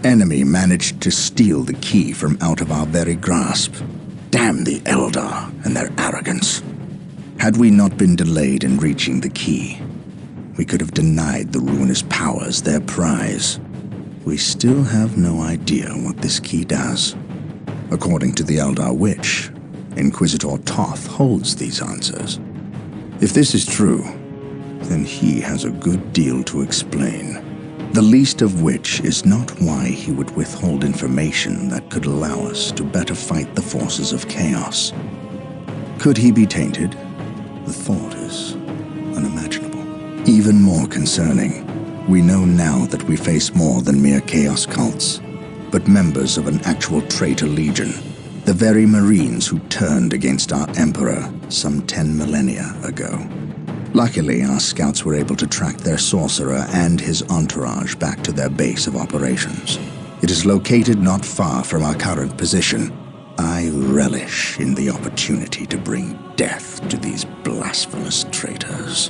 Enemy managed to steal the key from out of our very grasp. Damn the Eldar and their arrogance. Had we not been delayed in reaching the key, we could have denied the ruinous powers their prize. We still have no idea what this key does. According to the Eldar Witch, Inquisitor Toth holds these answers. If this is true, then he has a good deal to explain. The least of which is not why he would withhold information that could allow us to better fight the forces of chaos. Could he be tainted? The thought is unimaginable. Even more concerning, we know now that we face more than mere chaos cults, but members of an actual traitor legion, the very Marines who turned against our Emperor some 10 millennia ago. Luckily, our scouts were able to track their sorcerer and his entourage back to their base of operations. It is located not far from our current position. I relish in the opportunity to bring death to these blasphemous traitors.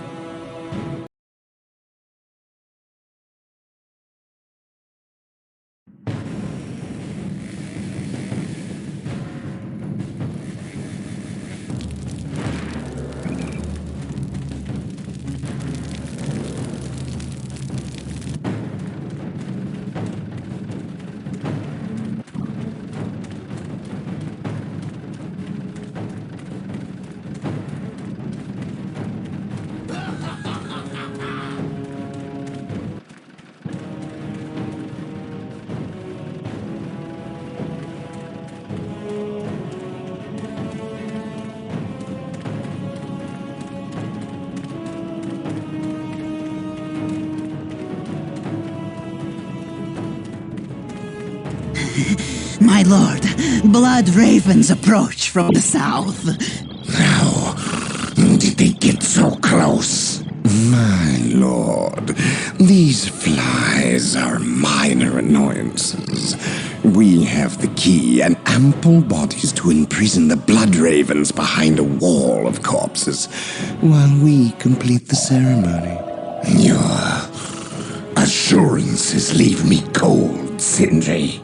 My lord, blood ravens approach from the south. How did they get so close? My lord, these flies are minor annoyances. We have the key and ample bodies to imprison the blood ravens behind a wall of corpses, while we complete the ceremony. Your assurances leave me cold, Sindri.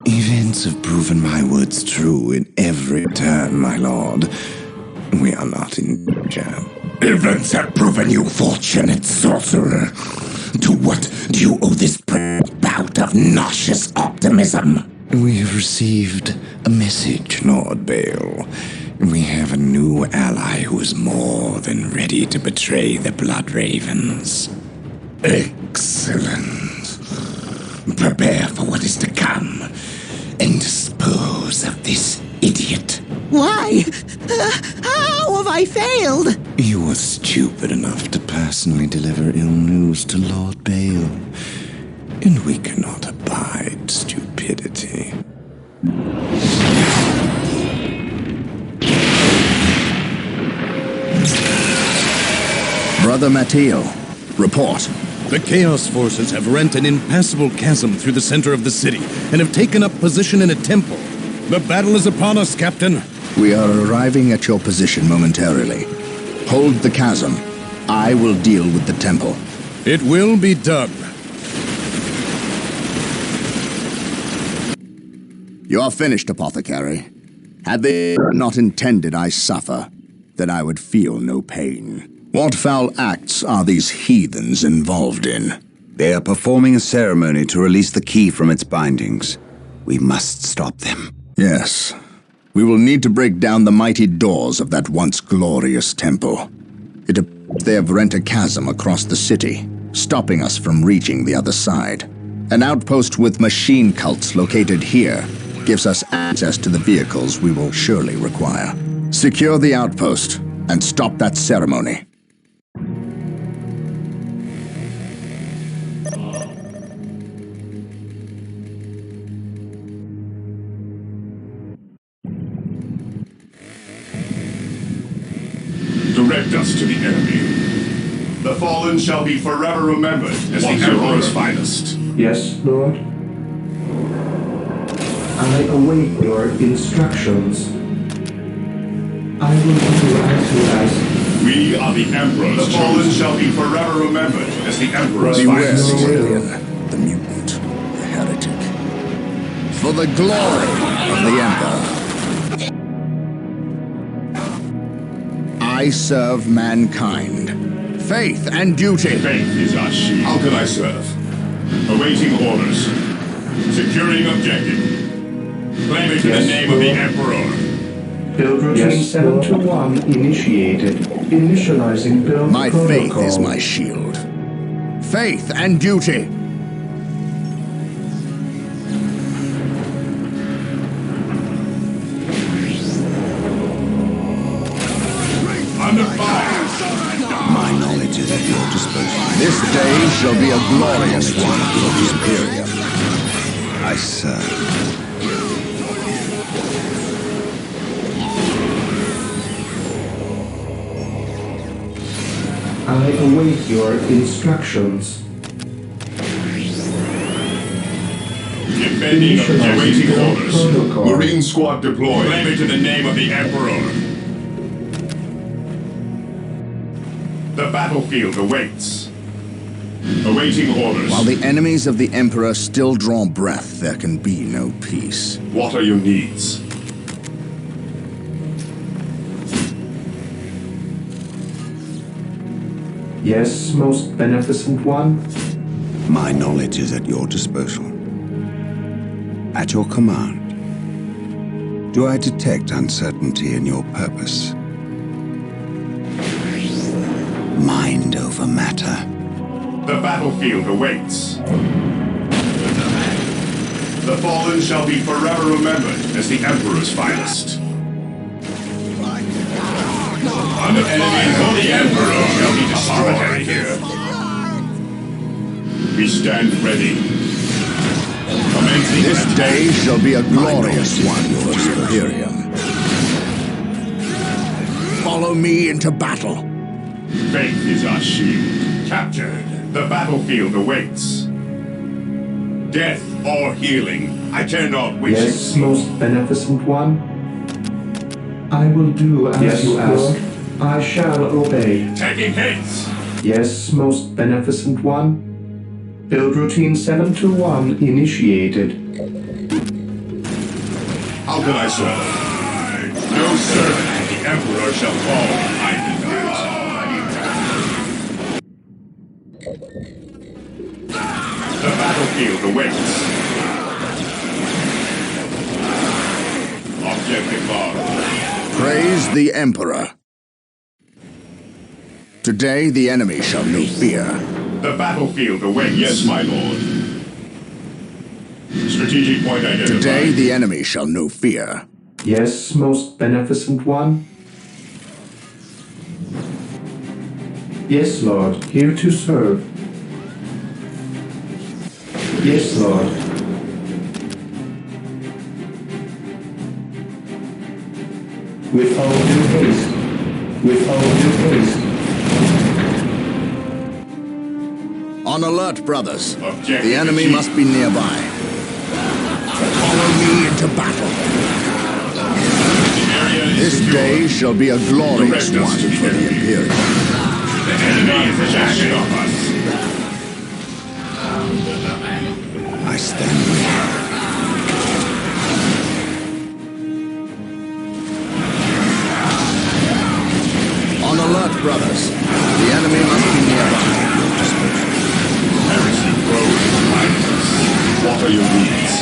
Events have proven my words true in every turn, my lord. We are not in danger. Events have proven you fortunate, sorcerer. To what do you owe this bout of nauseous optimism? We have received a message, Lord Bale. We have a new ally who is more than ready to betray the Blood Ravens. Excellent. Prepare for what is to come, and dispose of this idiot. Why? How have I failed? You were stupid enough to personally deliver ill news to Lord Bale, and we cannot abide stupidity. Brother Mateo, report. The Chaos Forces have rent an impassable chasm through the center of the city and have taken up position in a temple. The battle is upon us, Captain. We are arriving at your position momentarily. Hold the chasm. I will deal with the temple. It will be done. You are finished, Apothecary. Had they not intended I suffer, then I would feel no pain. What foul acts are these heathens involved in? They are performing a ceremony to release the key from its bindings. We must stop them. Yes. We will need to break down the mighty doors of that once glorious temple. They have rent a chasm across the city, stopping us from reaching the other side. An outpost with machine cults located here gives us access to the vehicles we will surely require. Secure the outpost and stop that ceremony. Direct us to the enemy. The fallen shall be forever remembered as the Emperor's finest. Yes, Lord? I await your instructions. I will do as you ask. We are the Emperor's The fallen shall be forever remembered as the Emperor's Beware, finest. Civilian, the mutant, the heretic. For the glory of the Emperor. I serve mankind. Faith and duty. Faith is our shield. How can I serve? Awaiting orders. Securing objective. Claiming to the name of the Emperor. Build routine 721 initiated. Initializing build My protocol. faith is my shield. Faith and duty. Under fire. My knowledge is at your disposal. This day shall be a glorious one for the Imperium. I serve. I await your instructions. Defending objective. Awaiting orders. Protocol. Marine squad deployed. Claiming to the name of the Emperor. The battlefield awaits. Awaiting orders. While the enemies of the Emperor still draw breath, there can be no peace. What are your needs? Yes, most beneficent one. My knowledge is at your disposal. At your command. Do I detect uncertainty in your purpose? Mind over matter. The battlefield awaits. The fallen shall be forever remembered as the Emperor's finest. Under enemies of the Emperor shall be destroyed here. We stand ready. Commencing This attack. day shall be a glorious one for the Imperium. Follow me into battle. Faith is our shield. Captured. The battlefield awaits. Death or healing, I care not which. Yes, most beneficent one. I will do as you ask. I shall obey. Taking hits. Yes, most beneficent one. Build routine 721 initiated. How can I serve? No servant of the Emperor shall fall behind the The battlefield awaits. Objective marked. Praise the Emperor. Today the enemy shall know fear. The battlefield awaits. Yes, my lord. Strategic point identified. Today the enemy shall know fear. Yes, most beneficent one. Yes, Lord, here to serve. Yes, Lord. With all due haste. With all due haste. On alert, brothers. Objective The enemy achieved. must be nearby. Follow me into battle. The area is This secure. day shall be a glorious Direct us one to the for the enemy. Imperium. The enemy is attacking on us. I stand with you. On alert, brothers. The enemy must be nearby. Heresy grows behind us. What are your needs?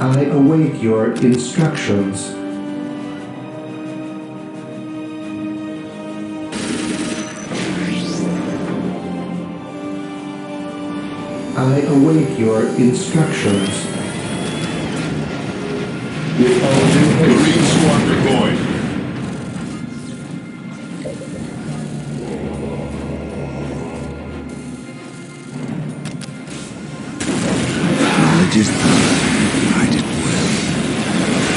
I await your instructions. I await your instructions. With all due haste. Marine squad deployed. Knowledge is power. Guide it well.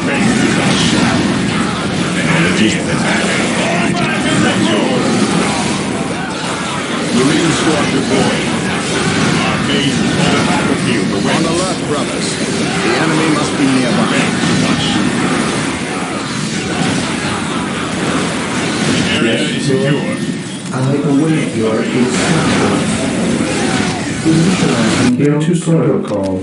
Faith is our shield. The enemy is attacking. Marine squad deployed. Our base is on the battlefield On awaits. alert, brothers. The enemy must be nearby. The area is secure. I await your instructions. Initializing build protocol.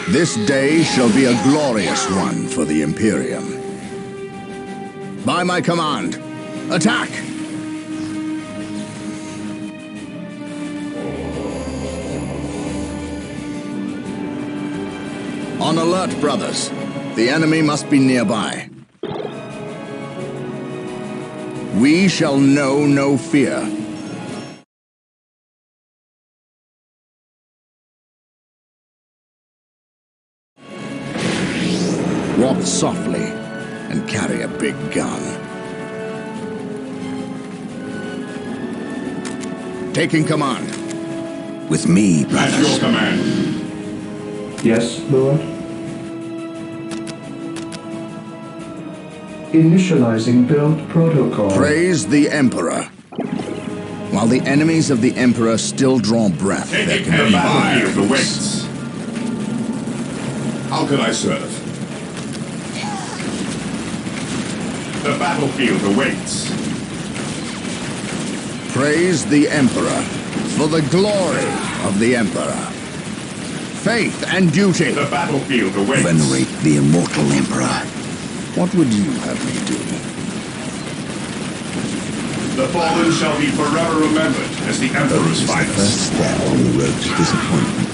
This day shall be a glorious one for the Imperium. By my command, attack! On alert, brothers. The enemy must be nearby. We shall know no fear. Walk softly and carry a big gun. Taking command. With me, At brothers. your command. Yes, Lord. Initializing build protocol. Praise the Emperor. While the enemies of the Emperor still draw breath, there Taking can the be battlefield violence. awaits. How can I serve? The battlefield awaits. Praise the Emperor for the glory of the Emperor. Faith and duty. The battlefield awaits. Venerate the immortal Emperor. What would you have me do? The fallen shall be forever remembered as the Emperor's The finest. first step on the road to disappointment.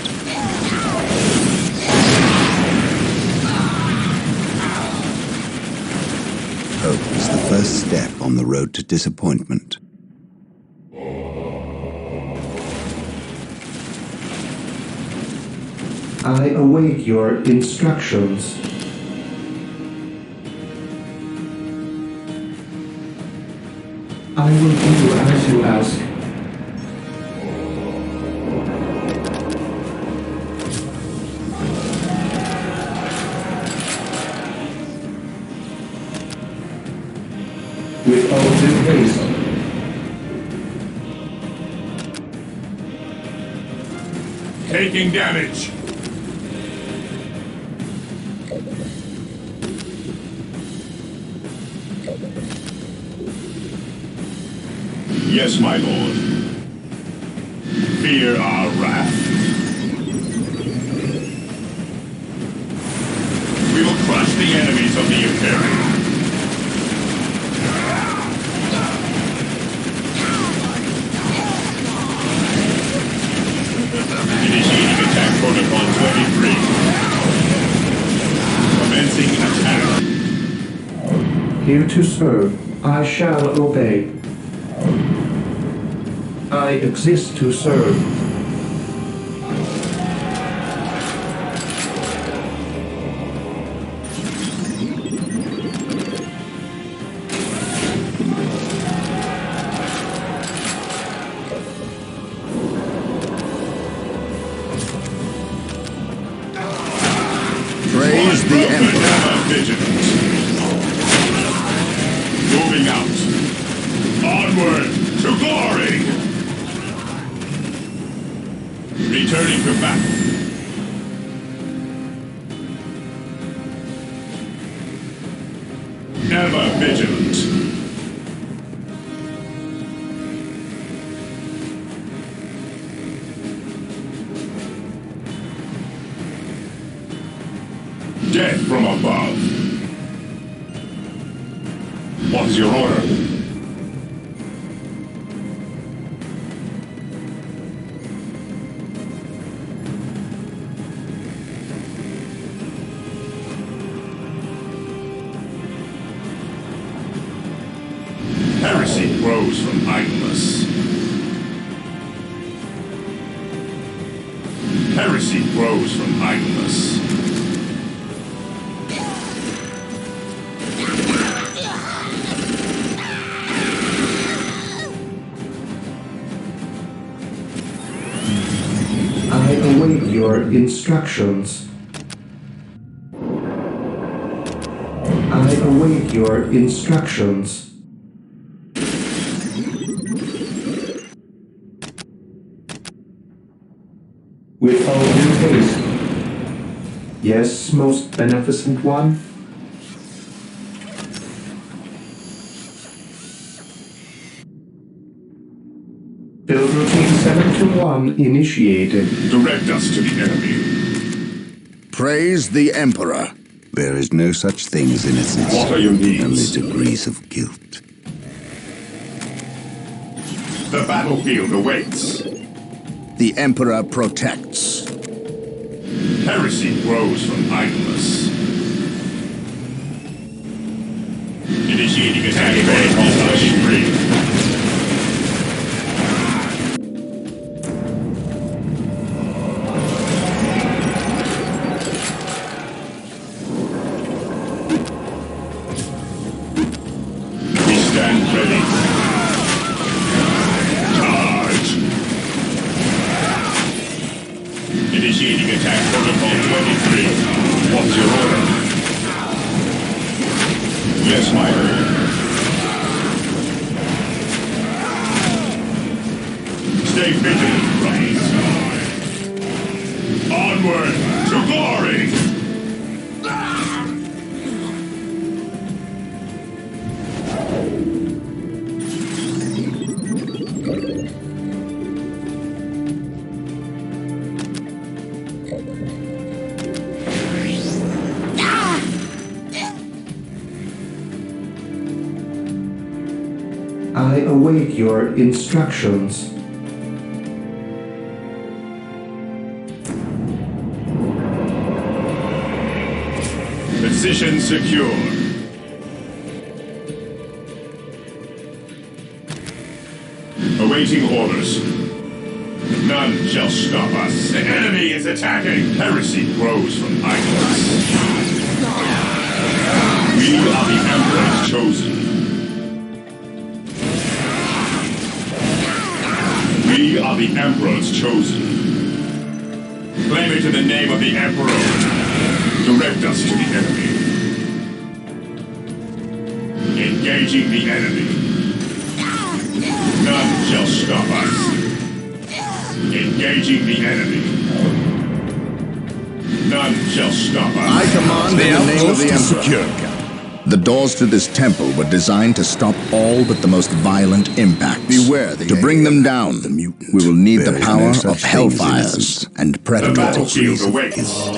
Hope is the first step on the road to disappointment. I await your instructions. I will do as you ask. With all due haste. Taking damage. Yes, my lord. Fear our wrath. We will crush the enemies of the Imperium. Initiating attack protocol 23. Commencing attack. Here to serve, I shall obey. I exist to serve. Praise the Emperor. Ever vigilant. Moving out. Onward to glory. Returning to battle. Ever vigilant. Death from above. What is your order? Heresy grows from idleness. Heresy grows from idleness. I await your instructions. await your instructions. With all due haste. Yes, most beneficent one? Build routine 7 to 1 initiated. Direct us to the enemy. Praise the Emperor. There is no such thing as innocence. What are your Only needs? degrees of guilt. The battlefield awaits. The Emperor protects. Heresy grows from idleness. Initiating attack phase. We stand ready. Charge! Initiating attack protocol 23. What's your order? Yes, my lord. Stay vigilant, Rise. Onward to glory! I await your instructions. Position secure. Awaiting orders. None shall stop us. The enemy is attacking. Heresy grows from idleness. We are the Emperor's chosen. We are the Emperor's chosen. Claim it in the name of the Emperor. Direct us to the enemy. Engaging the enemy. None shall stop us. Engaging the enemy. None shall stop us. I command in the name of the Emperor. Secure. The doors to this temple were designed to stop all but the most violent impacts. Beware the To bring them aim down, of the mutant. we will need There the is power no of such thing as hellfires innocence. and The predators. battlefield awaits.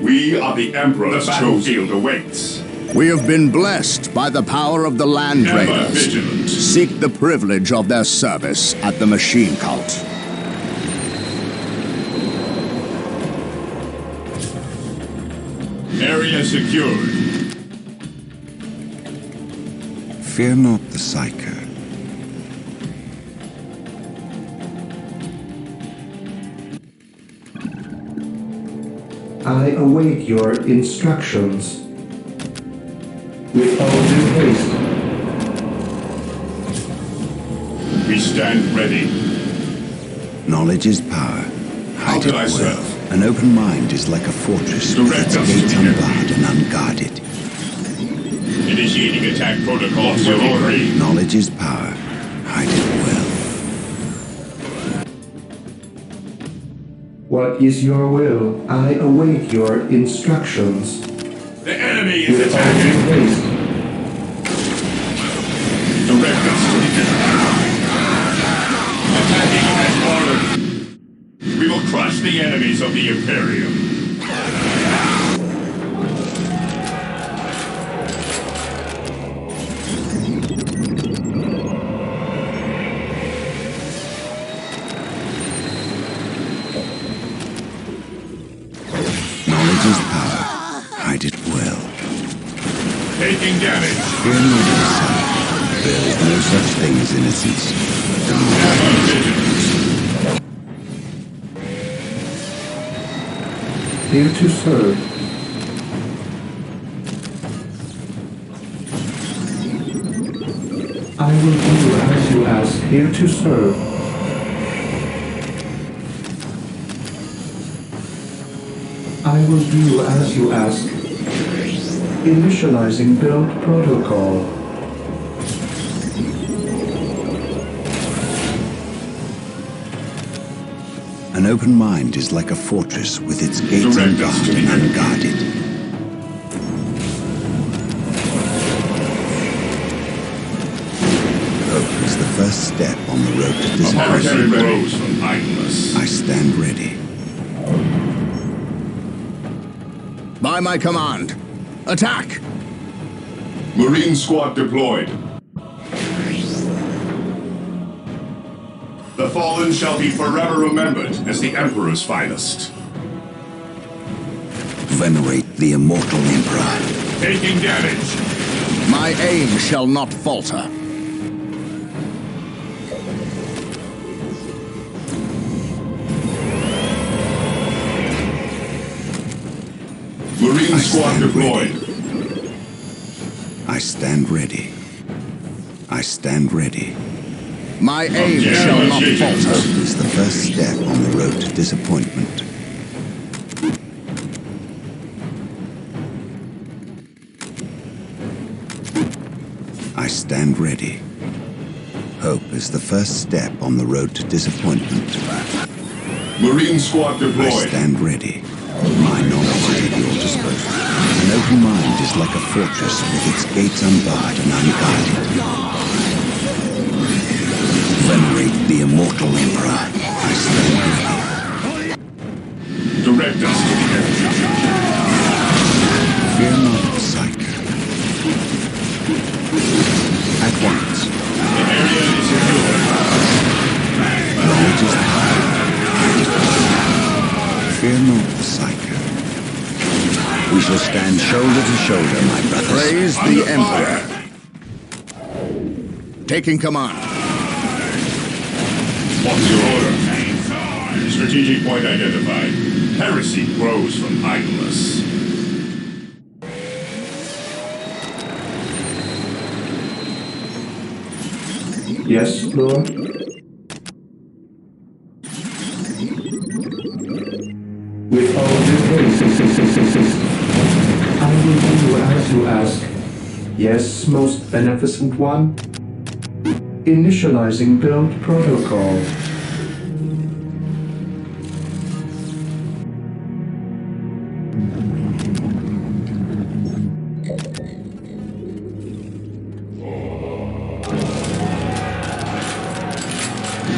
We are the Emperor's chosen. The battlefield awaits. We have been blessed by the power of the land Ever raiders. vigilant. Seek the privilege of their service at the machine cult. Area secured. Fear not the Psyker. I await your instructions. With all due haste. We stand ready. Knowledge is power. How Hide can it I well. serve? An open mind is like a fortress with Direct its us to gates the enemy. unbarred and unguarded. Initiating attack protocol 23. Knowledge is power. Hide it well. What is your will? I await your instructions. The enemy is With all attacking. due haste. Direct us to the enemy. Attacking as ordered. We will crush the enemies of the Imperium. Knowledge is power. Hide it well. Taking damage. Fear not the Psyker. There is no such thing as innocence. Ever vigilant. Here to serve. I will do as you ask. Here to serve. I will do as you ask. Initializing build protocol. An open mind is like a fortress with its gates unbarred and unguarded. Hope is the first step on the road to Military disappointment. rose from idleness. I stand ready. By my command, attack! Marine squad deployed. The fallen shall be forever remembered as the Emperor's finest. Venerate the immortal Emperor. Taking damage. My aim shall not falter. Marine squad deployed. I stand ready. I stand ready. My aim shall not falter. Hope is the first step on the road to disappointment. I stand ready. Hope is the first step on the road to disappointment. Marine squad I deployed. stand ready. My knowledge is at your disposal. An open mind is like a fortress with its gates unbarred and unguarded. Venerate the immortal Emperor. I stand ready. Direct us to the enemy. Fear not, Psyche. At once. The area is secure. Knowledge is power. Fear not, Psyche. We shall stand shoulder to shoulder, my brothers. Praise the Under Emperor. fire. Taking command. What's your order? Strategic point identified. Heresy grows from idleness. Yes, Lord? With all due haste, I will do as you ask. Yes, most beneficent one? Initializing build protocol.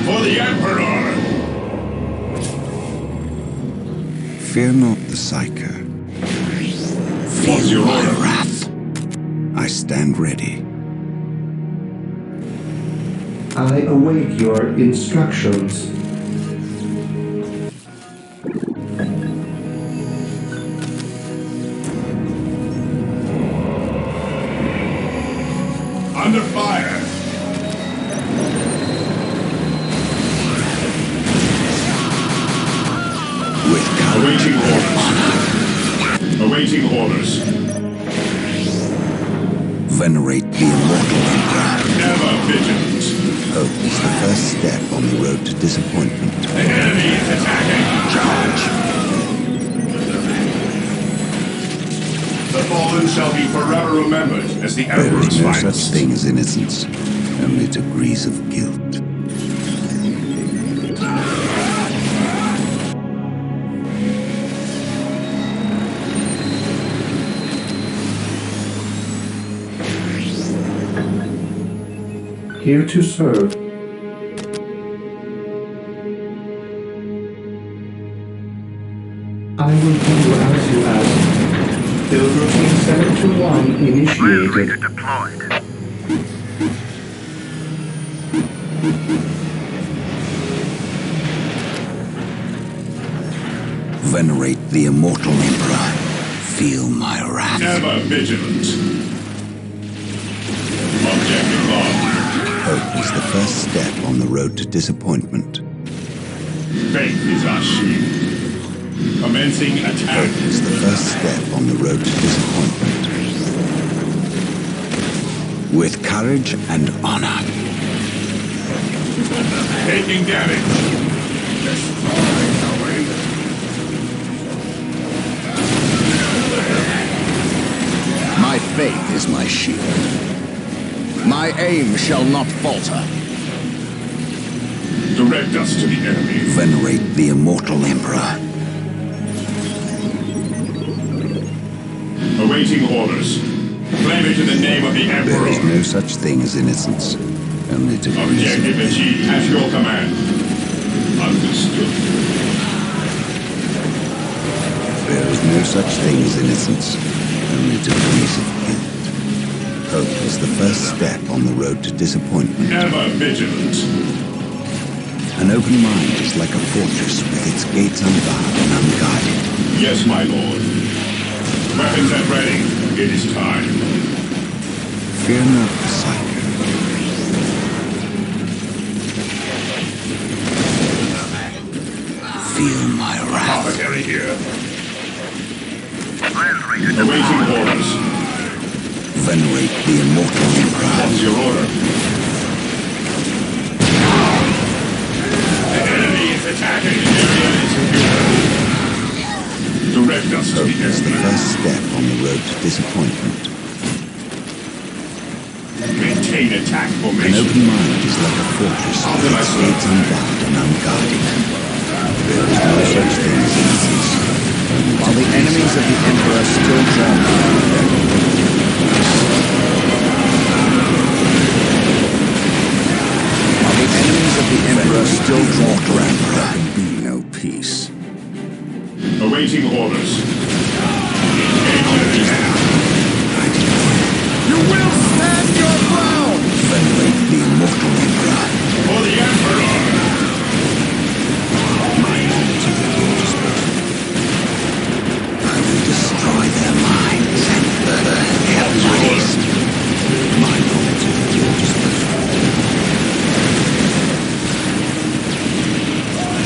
For the Emperor! Fear not the Psyche. What's your My order? wrath. I stand ready. I await your instructions. Under fire! With courage Awaiting and orders. Awaiting orders. venerate the immortal Emperor. Ever vigilant. Hope is the first step on the road to disappointment. The enemy is attacking. Charge. The fallen shall be forever remembered as the There Emperor's is no such finest. thing as innocence, only degrees of guilt. Here to serve. I will do as you ask. Build routine 721 initiated. Venerate the immortal Emperor. Feel my wrath. Ever vigilant. Objective lost. Hope is the first step on the road to disappointment. Faith is our shield. Commencing attack. Hope is the first step on the road to disappointment. With courage and honor. Taking damage. faith is my shield. My aim shall not falter. Direct us to the enemy. Venerate the immortal Emperor. Awaiting orders. Claim it in the name of the There Emperor. is no such thing as innocence. Only degrees of Objective guilt. achieved at your command. Understood. There is no such thing as innocence. Only degrees of guilt. Hope is the first step on the road to disappointment. Ever vigilant. An open mind is like a fortress with its gates unbarred and unguarded. Yes, my lord. Weapons at ready. It is time. Fear not the sight. Feel my wrath. Apothecary here. Awaiting orders. Venerate the immortal Emperor. What's your order? The enemy is attacking. The area is secure. Direct us to Hope the is the enemy. first step on the road to disappointment. Maintain attack An formation. open mind is like a fortress with its gates unbarred and unguarded. There is no such thing as innocence. While the enemies of the Emperor still draw near, while the enemies of the Emperor still draw near, there can be no peace. Awaiting orders. Engage enemy now. You will stand your ground! Venerate the immortal Emperor. For the Emperor. My knowledge is at your disposal. I will destroy their minds and burn their bodies. My knowledge is at your disposal.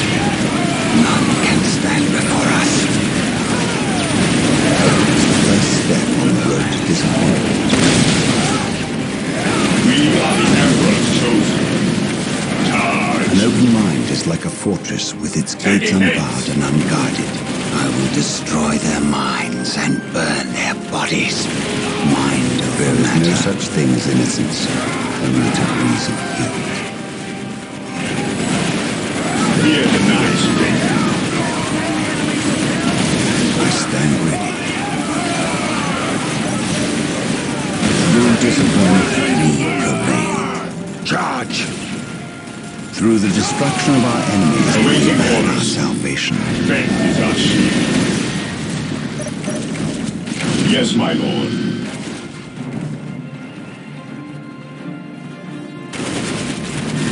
None can stand before us. Hope is the first step on the road to disappointment. We are the Emperor's chosen. Charge. An open mind is like a fortress with its gates unbarred and unguarded. I will destroy their minds and burn their bodies. Mind over matter. There is no such thing as innocence, only degrees of guilt. Fear the night spring. I stand ready. Through disappointment, We prevail. Charge! Through the destruction of our enemies, we Awaiting earn our orders. salvation. Faith is our shield. Yes, my lord.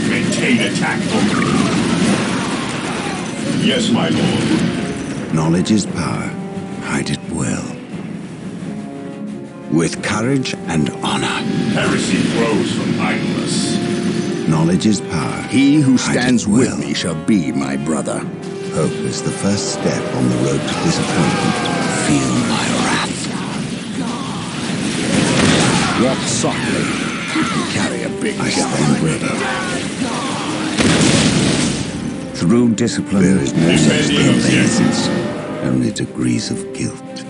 Maintain attack formation. Yes, my lord. Knowledge is power. Hide it well. With courage and honor. Heresy grows from idleness. Knowledge is power. he who Hide stands it well. with me shall be my brother. Hope is the first step on the road to disappointment. Feel my wrath. Walk softly and carry a big I gun. stand ready. Through discipline, there is no such Defending thing as objective. innocence, only degrees of guilt.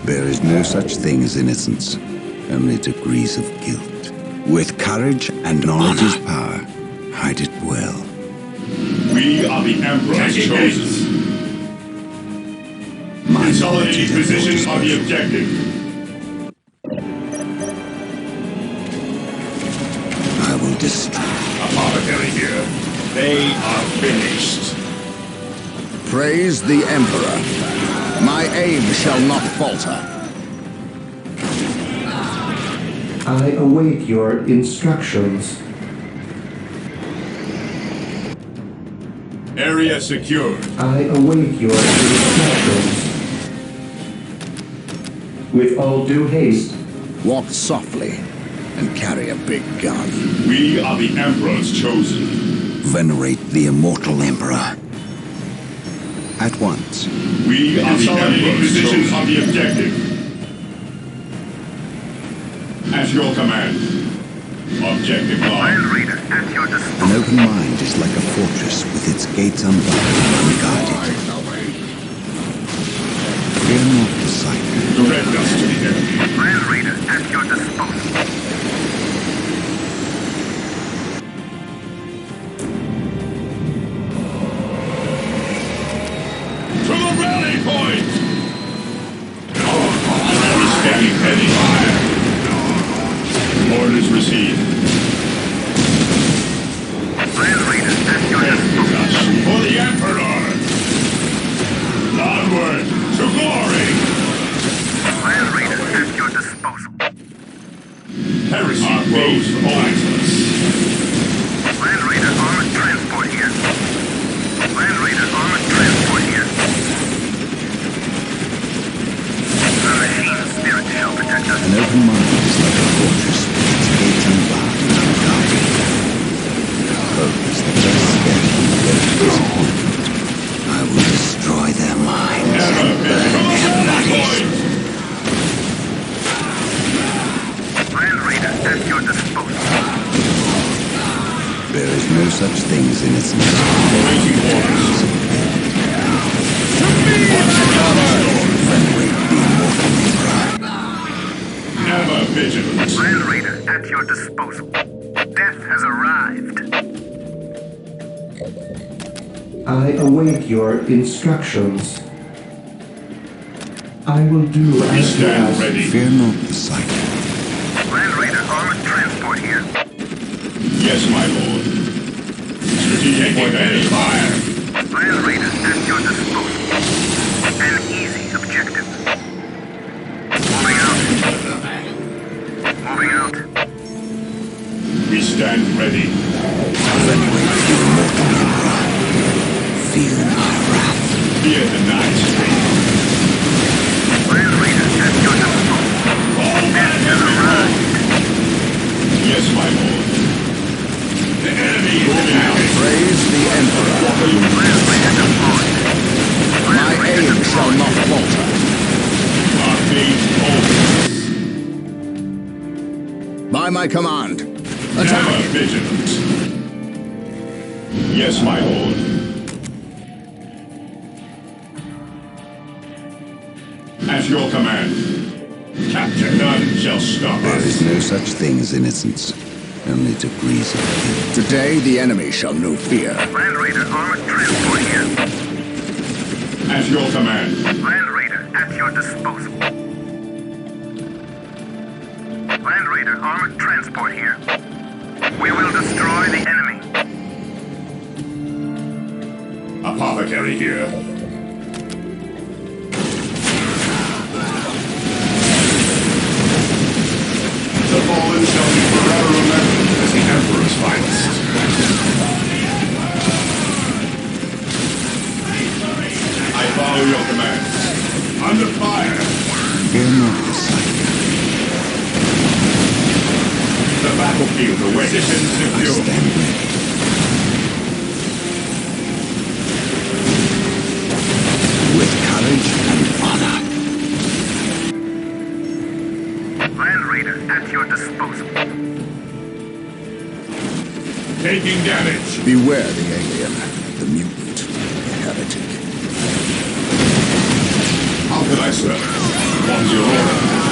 There is no such thing as innocence, only degrees of guilt. With courage and knowledge is power. Hide it well. We are the Emperor's chosen. My knowledge Consolidating is at your position on the disposal. objective. I will destroy. Apothecary here. They are finished. Praise the Emperor. My aim shall not falter. I await your instructions. Area secured. I await your instructions. With all due haste, Walk softly and carry a big gun. We are the Emperor's chosen. Venerate the immortal Emperor. At once. We are the Emperor's position on the objective. At your command. Objective locked. An open mind is like a fortress with its gates unbarred and unguarded. Fear not the sight. Direct us to the enemy. Land Raider at your disposal. To the rally point! Standing ready. Fire! Orders received. Land Raider at your disposal. For the Emperor! Onward to glory! Land Raider at your disposal. Heresy grows poisonous. Land Raider armored transport here. Land Raider armored transport here. The machine spirit shall protect us. An open mind is like a fortress with its gates unbarred and unguarded. Hope is the best step in the road to disappointment. I will destroy their minds and burn their bodies. Land Raider at your disposal. There is no such thing as innocence. Awaiting orders. Venerate the immortal Emperor. Never vigilant. Land Raider at your disposal. Death has arrived. I await your instructions. I will do We as you stand ask. ready. Fear not the sight. Land Raider armored transport here. Yes, my lord. Strategic point ready. Fire! Land Raider at your disposal. An easy objective. Moving out. Moving out. We stand ready. Venerate the immortal Emperor. Feel my wrath. Fear the night. Land Raider at your disposal. Death has arrived. Yes, my lord. The enemy is down. Praise the Emperor. Land Raider deployed. My aim shall not falter. Our fate holds. By my command. Never Attack! vigilant. Yes, my lord. At your command. Captain, none shall stop There us. is no such thing as innocence. Only degrees of guilt. Today the enemy shall know fear. Land Raider armored transport here. At your command. Land Raider at your disposal. Land Raider armored transport here. We will destroy the enemy. Apothecary here. The fallen shall be forever remembered as the Emperor's finest. I follow your commands. Under fire. Fear not the sight. The battlefield awaits. Position I secure. stand ready. With courage and honor. Land Raider at your disposal. Taking damage. Beware the alien, the mutant, the heretic. How can I serve? What's your order?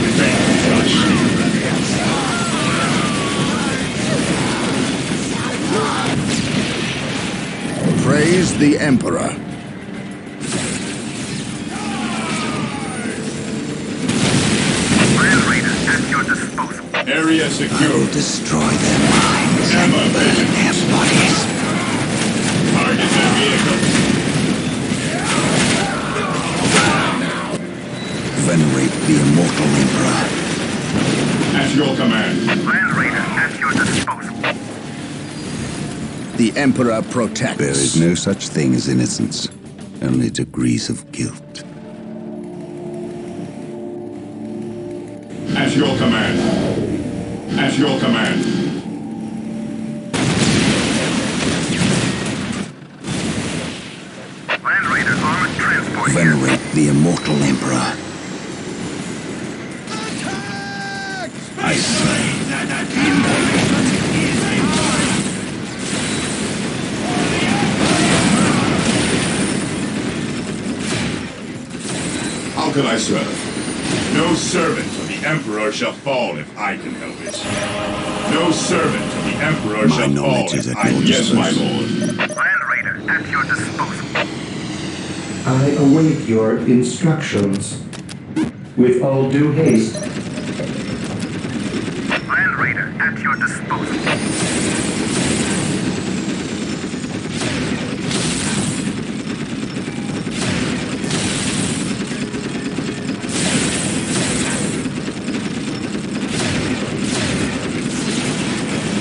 Revenge is our shield. Praise the Emperor. Land Raider at your disposal. Area I will secure. destroy their minds and Never burn vigilant. their bodies. Target their vehicles. Venerate the immortal Emperor. At your command. Land Raider at your disposal. The Emperor protects. There is no such thing as innocence. Only degrees of guilt. At your command. At your command. Land Raider armored transport here. Venerate the immortal Emperor. I say, can I serve? No servant of the Emperor shall fall if I can help it. No servant of the Emperor My shall fall knowledge is if at I your Yes, my disposal. lord. Land Raider at your disposal. I await your instructions. With all due haste. Land Raider at your disposal.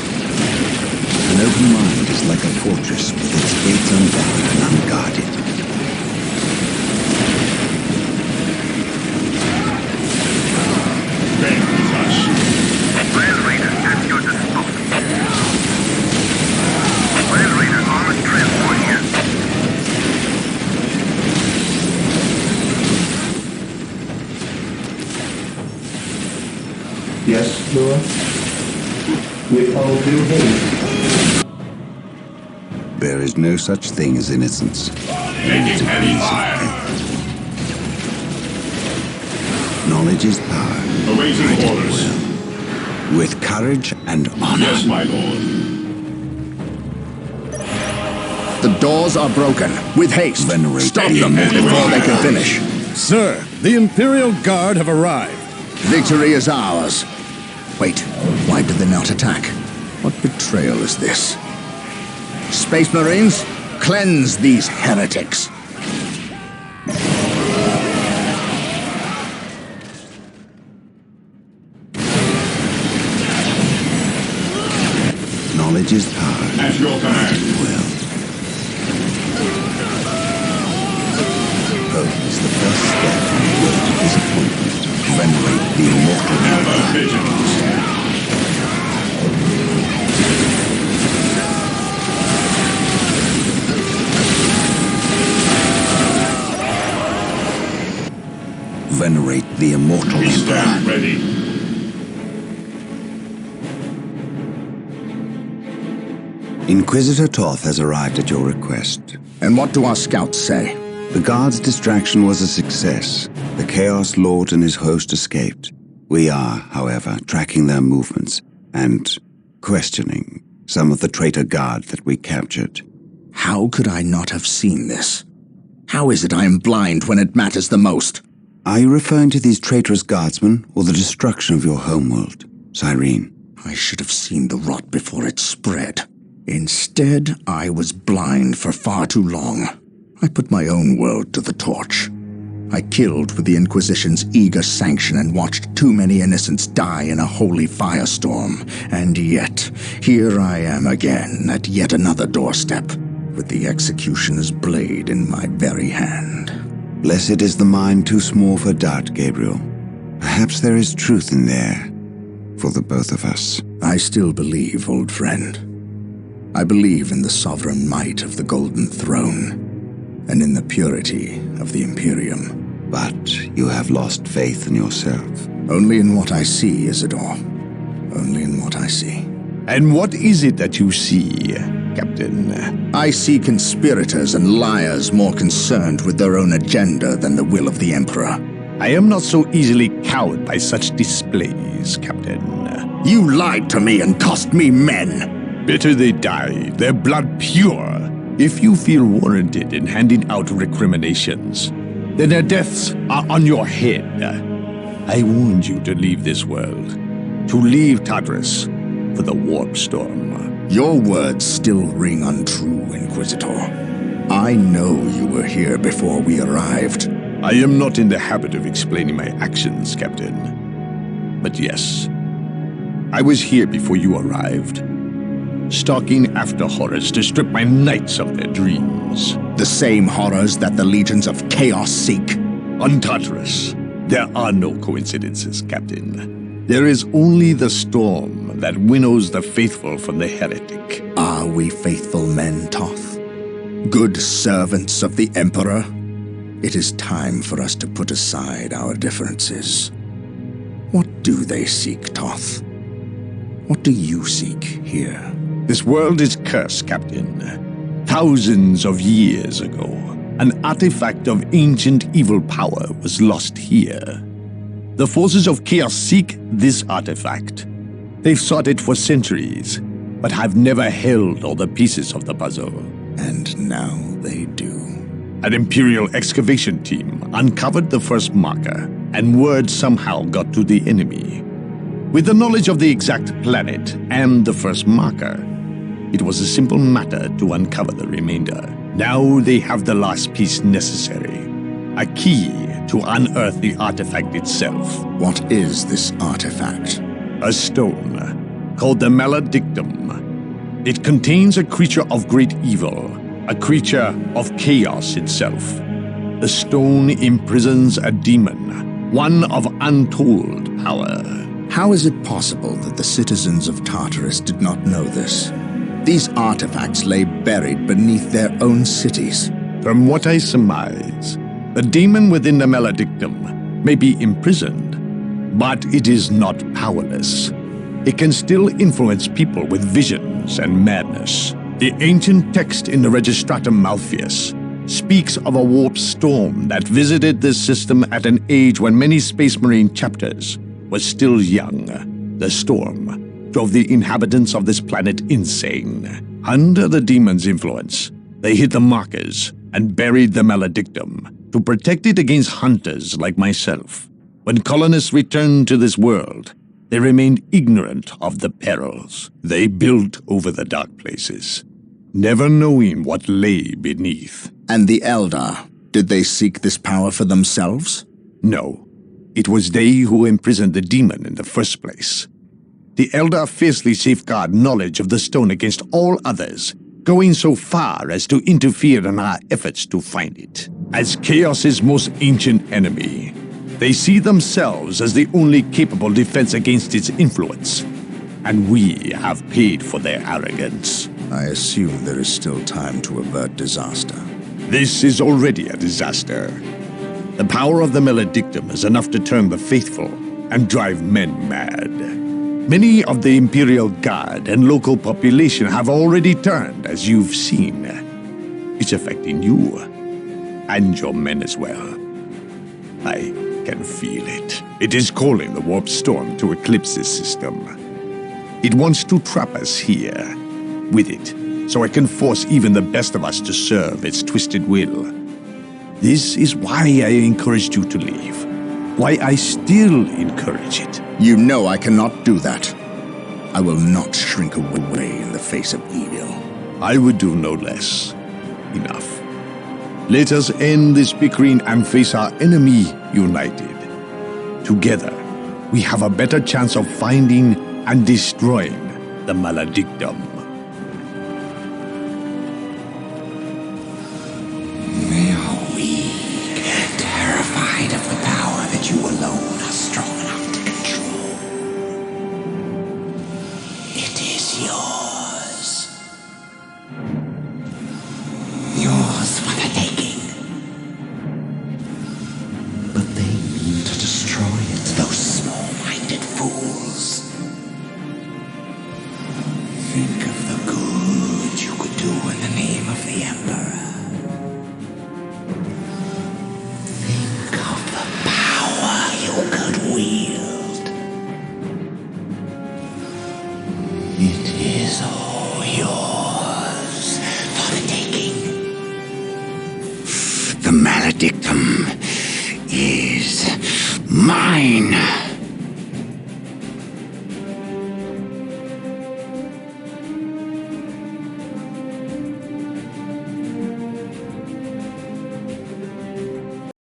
An open mind is like a fortress with its gates unbarred and unguarded. Fair is our shield. Land Raider at your disposal. Land Raider armored transport here. Yes, Lord? With all due haste. There is no such thing as innocence. Making heavy fire. Knowledge is power. Awaiting orders. With courage and honor. Yes, my lord. The doors are broken. With haste. Venerate Stop the them immortal before they can Emperor. finish. Sir, the Imperial Guard have arrived. Victory is ours. Wait, why did they not attack? What betrayal is this? Space Marines, cleanse these heretics. Knowledge is power. At your command. Will. Hope is the first step on the road to disappointment. Venerate the immortal Ever Emperor. vigilant. Venerate the immortal We Emperor. stand ready. Inquisitor Toth has arrived at your request. And what do our scouts say? The guard's distraction was a success. The Chaos Lord and his host escaped. We are, however, tracking their movements and questioning some of the traitor guard that we captured. How could I not have seen this? How is it I am blind when it matters the most? Are you referring to these traitorous guardsmen or the destruction of your homeworld, Cyrene? I should have seen the rot before it spread. Instead, I was blind for far too long. I put my own world to the torch. I killed with the Inquisition's eager sanction and watched too many innocents die in a holy firestorm. And yet, here I am again at yet another doorstep, with the executioner's blade in my very hand. Blessed is the mind too small for doubt, Gabriel. Perhaps there is truth in there, for the both of us. I still believe, old friend. I believe in the sovereign might of the Golden Throne, and in the purity of the Imperium. But you have lost faith in yourself. Only in what I see, Isidore. Only in what I see. And what is it that you see, Captain? I see conspirators and liars more concerned with their own agenda than the will of the Emperor. I am not so easily cowed by such displays, Captain. You lied to me and cost me men! Better they die, their blood pure. If you feel warranted in handing out recriminations, then their deaths are on your head. I warned you to leave this world, to leave Tadris for the warp storm. Your words still ring untrue, Inquisitor. I know you were here before we arrived. I am not in the habit of explaining my actions, Captain. But yes, I was here before you arrived, stalking after horrors to strip my knights of their dreams. The same horrors that the legions of chaos seek. On Tartarus, there are no coincidences, Captain. There is only the storm that winnows the faithful from the heretic. Are we faithful men, Toth? Good servants of the Emperor? It is time for us to put aside our differences. What do they seek, Toth? What do you seek here? This world is cursed, Captain. Thousands of years ago, An artifact of ancient evil power was lost here. The forces of chaos seek this artifact. They've sought it for centuries, but have never held all the pieces of the puzzle. And now they do. An Imperial excavation team uncovered the first marker, and word somehow got to the enemy. With the knowledge of the exact planet and the first marker, it was a simple matter to uncover the remainder. Now they have the last piece necessary, a key to unearth the artifact itself. What is this artifact? A stone called the Maledictum. It contains a creature of great evil, a creature of chaos itself. The stone imprisons a demon, one of untold power. How is it possible that the citizens of Tartarus did not know this? These artifacts lay buried beneath their own cities. From what I surmise, the demon within the Maledictum may be imprisoned, but it is not powerless. It can still influence people with visions and madness. The ancient text in the Registratum Malpheus speaks of a warp storm that visited this system at an age when many Space Marine chapters were still young. The storm drove the inhabitants of this planet insane. Under the demon's influence, they hit the markers and buried the Maledictum to protect it against hunters like myself. When colonists returned to this world, they remained ignorant of the perils. They built over the dark places, never knowing what lay beneath. And the Eldar, did they seek this power for themselves? No, it was they who imprisoned the demon in the first place. The Eldar fiercely safeguard knowledge of the stone against all others, going so far as to interfere in our efforts to find it. As Chaos's most ancient enemy, they see themselves as the only capable defense against its influence, and we have paid for their arrogance. I assume there is still time to avert disaster. This is already a disaster. The power of the Maledictum is enough to turn the faithful and drive men mad. Many of the Imperial Guard and local population have already turned, as you've seen. It's affecting you, and your men as well. I can feel it. It is calling the warp storm to eclipse this system. It wants to trap us here with it, so it can force even the best of us to serve its twisted will. This is why I encouraged you to leave. Why I still encourage it. You know I cannot do that. I will not shrink away in the face of evil. I would do no less. Enough. Let us end this bickering and face our enemy united. Together, we have a better chance of finding and destroying the Maledictum. They are weak, terrified of the power that you alone are strong enough to control. It is yours. Yours for the taking. But they mean to destroy it, those small-minded fools. Think of the good you could do in the name of the Emperor. Think of the power you could wield. It is all yours for the taking. The Maledictum is mine.